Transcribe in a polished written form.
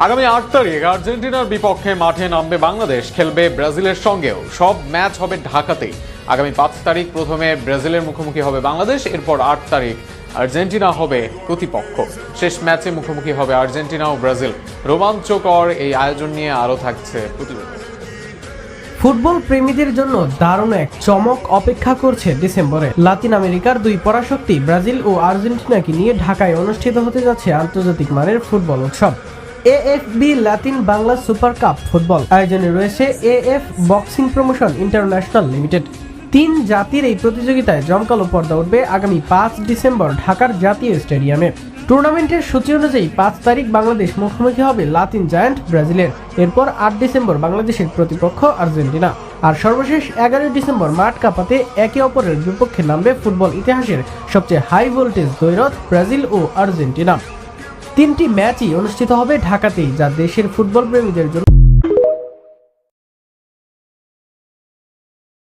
আগামী 8 তারিখ আর্জেন্টিনার বিপক্ষে মাঠে নামবে বাংলাদেশ, খেলবে ব্রাজিলের সঙ্গেও। সব ম্যাচ হবে ঢাকাতেই। আগামী 5 তারিখ প্রথমে ব্রাজিলের মুখোমুখি হবে বাংলাদেশ, এরপর 8 তারিখ আর্জেন্টিনা হবে প্রতিপক্ষ। শেষ ম্যাচে মুখোমুখি হবে আর্জেন্টিনা ও ব্রাজিল। রোমাঞ্চকর এই আয়োজন নিয়ে আরও থাকছে প্রতিবেদন। ফুটবল প্রেমীদের জন্য দারুণ এক চমক অপেক্ষা করছে ডিসেম্বরে। লাতিন আমেরিকার দুই পরাশক্তি ব্রাজিল ও আর্জেন্টিনাকে নিয়ে ঢাকায় অনুষ্ঠিত হতে যাচ্ছে আন্তর্জাতিক মানের ফুটবল উৎসব। AFB Latin Bangla super cup football আয়োজনে রয়েছে AF boxing promotion international limited. 3 জাতির এই প্রতিযোগিতায় জমকালো পর্দা উঠবে আগামী 5 ডিসেম্বর ঢাকার জাতীয় স্টেডিয়ামে। টুর্নামেন্টের সূচি অনুযায়ী 5 তারিখ বাংলাদেশ মুখোমুখি হবে লাতিন জায়ান্ট ব্রাজিলের। এরপর 8 ডিসেম্বর বাংলাদেশের প্রতিপক্ষ আর্জেন্টিনা। আর সর্বশেষ 11 ডিসেম্বর মাঠ কাঁপাতে একে অপরের বিপক্ষে নামবে ফুটবল ইতিহাসের সবচেয়ে হাই ভোল্টেজ দ্বৈরথ ব্রাজিল ও আর্জেন্টিনা। 3টি ম্যাচই অনুষ্ঠিত হবে ঢাকাতেই, যা দেশের ফুটবল প্রেমীদের জন্য